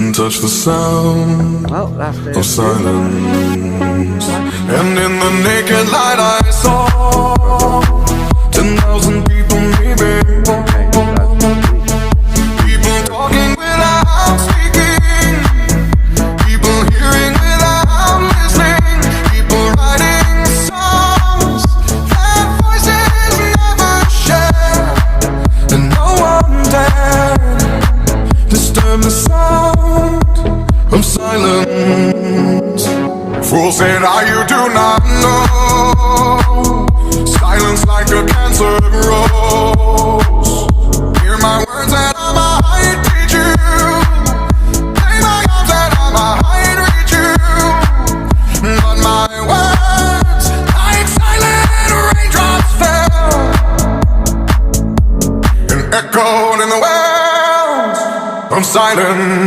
and touch the sound of silence. And in the naked light I saw 10,000 people maybe. People talking without speaking, people hearing without listening, people writing songs that voices never share, and no one dared disturb the sound of silence. Fool said, you do not know. Silence like a cancer grows. Hear my words and I might teach you. Play my arms and I might reach you. But my words, like silent raindrops, fell and echoed in the wells of silence.